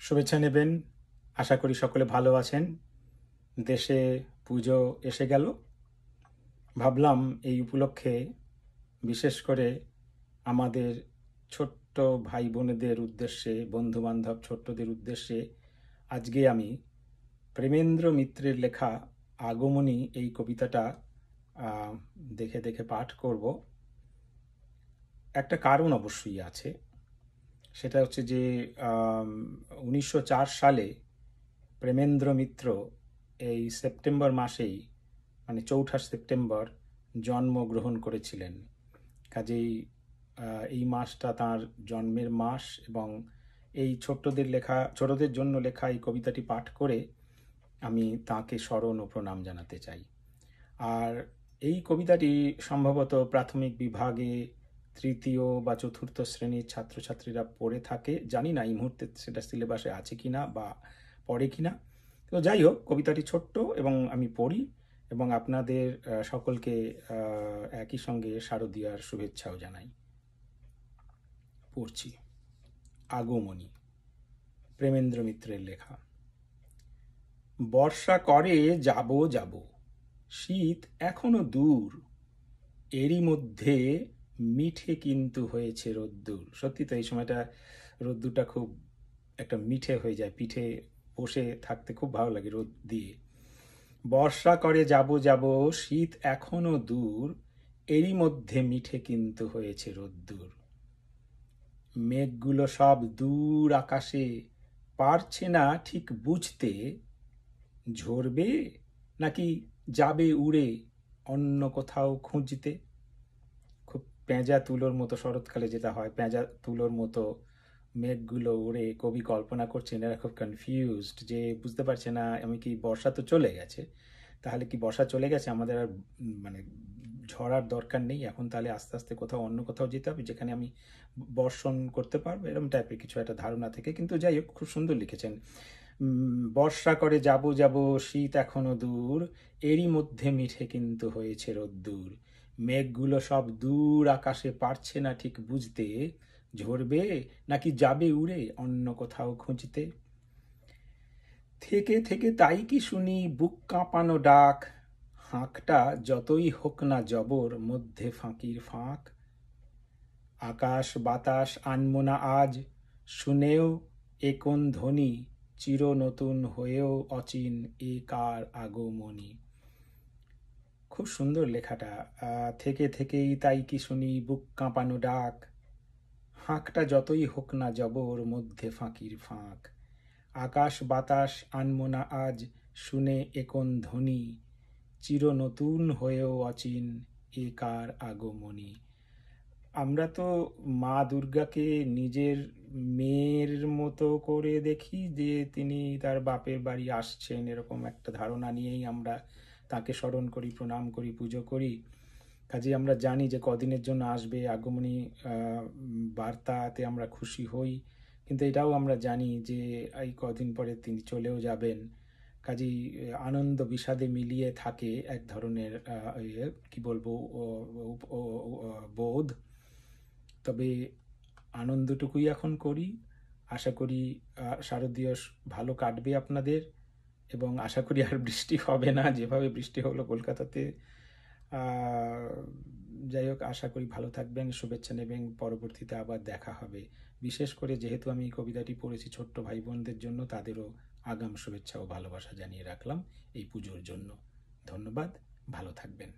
শুভেচ্ছা নেবেন। আশা করি সকলে ভালো আছেন। দেশে পুজো এসে গেল। ভাবলাম এই উপলক্ষে বিশেষ করে আমাদের ছোট্ট ভাই বোনেদের উদ্দেশ্যে, বন্ধু বান্ধব ছোট্টদের উদ্দেশ্যে আজকে আমি প্রেমেন্দ্র মিত্রের লেখা আগমনী এই কবিতাটা দেখে দেখে পাঠ করব। একটা কারণ অবশ্যই আছে। সেটা হচ্ছে যে 1904 সালে প্রেমেন্দ্র মিত্র এই সেপ্টেম্বর মাসেই, মানে 4 সেপ্টেম্বর জন্মগ্রহণ করেছিলেন। কাজেই এই মাসটা তার জন্মের মাস, এবং এই ছোটদের জন্য লেখা এই কবিতাটি পাঠ করে আমি তাকে স্মরণ ও প্রণাম জানাতে চাই। আর এই কবিতাটি সম্ভবত প্রাথমিক বিভাগে তৃতীয় বা চতুর্থ শ্রেণীর ছাত্রছাত্রীরা পড়ে থাকে। জানি না এই মুহূর্তে সেটা সিলেবাসে আছে কিনা বা পড়ে কিনা। তো যাই হোক, কবিতাটি ছোট্ট এবং আমি পড়ি এবং আপনাদের সকলকে একই সঙ্গে শারদীয়ার শুভেচ্ছাও জানাই। পড়ছি। আগমনী, প্রেমেন্দ্র মিত্রের লেখা। বর্ষা করে যাব যাব, শীত এখনো দূর, এরই মধ্যে মিঠে কিন্তু হয়েছে রোদ্দুর। সত্যি তো এই সময়টা রোদ্দুরটা খুব একটা মিঠে হয়ে যায়, পিঠে বসে থাকতে খুব ভালো লাগে রোদ দিয়ে। বর্ষা করে যাব যাব, শীত এখনো দূর, এরই মধ্যে মিঠে কিন্তু হয়েছে রোদ্দুর। মেঘগুলো সব দূর আকাশে, পারছে না ঠিক বুঝতে, ঝরবে নাকি যাবে উড়ে অন্য কোথাও খুঁজতে। খুব পেঁজা তুলোর মতো, শরৎকালে যেটা হয় পেঁজা তুলোর মতো মেঘগুলো উড়ে, কবি কল্পনা করছেন এরা খুব কনফিউজড, যে বুঝতে পারছে না আমি কি, বর্ষা তো চলে গেছে, তাহলে কি বর্ষা চলে গেছে, আমাদের আর মানে ঝরার দরকার নেই এখন, তাহলে আস্তে আস্তে কোথাও অন্য কোথাও যেতে হবে যেখানে আমি বর্ষণ করতে পারবো, এরকম টাইপের কিছু একটা ধারণা থেকে। কিন্তু যাই হোক, খুব সুন্দর লিখেছেন। বর্ষা করে যাব যাব, শীত এখনো দূর, এরই মধ্যে মিঠে কিন্তু হয়েছে রোদ্দুর। মেঘগুলো সব দূর আকাশে, পারছে না ঠিক বুঝতে, ঝরবে নাকি যাবে উড়ে অন্য কোথাও খুঁজতে। থেকে থেকে তাই কি শুনি বুক কাঁপানো ডাক, হাঁকটা যতই হোক না জবর, মধ্যে ফাঁকির ফাঁক। আকাশ বাতাস আনমো না আজ, শুনেও এ কোন ধ্বনি, চির নতুন হয়েও অচিন এ কার আগমনী। খুব সুন্দর লেখাটা। থেকে থেকেই তাই কি শুনি বুক কাঁপানো ডাক, হাঁকটা যতই হোক না জবর, মধ্যে ফাঁকির ফাঁক। আকাশ বাতাস আনমো না আজ, শুনে এ কোন ধ্বনি, চির নতুন হয়েও অচিন এ কার আগমনী। আমরা তো মা দুর্গাকে নিজের মেয়ের মতো করে দেখি, যে তিনি তার বাপের বাড়ি আসছেন, এরকম একটা ধারণা নিয়েই আমরা তাকে স্মরণ করি, প্রণাম করি, পুজো করি। কাজে আমরা জানি যে কদিনের জন্য আসবে, আগমনী বার্তাতে আমরা খুশি হই, কিন্তু এটাও আমরা জানি যে এই কদিন পরে তিনি চলেও যাবেন। কাজেই আনন্দ বিষাদে মিলিয়ে থাকে এক ধরনের কি বলবো বোধ। তবে আনন্দটুকুই এখন করি। আশা করি শারদীয় ভালো কাটবে আপনাদের, এবং আশা করি আর বৃষ্টি হবে না যেভাবে বৃষ্টি হলো কলকাতাতে। যাই হোক, আশা করি ভালো থাকবেন, শুভেচ্ছা নেবেন, পরবর্তীতে আবার দেখা হবে। বিশেষ করে যেহেতু আমি এই কবিতাটি পড়েছি ছোট্ট ভাই বোনদের জন্য, তাদেরও আগাম শুভেচ্ছা ও ভালোবাসা জানিয়ে রাখলাম এই পুজোর জন্য। ধন্যবাদ, ভালো থাকবেন।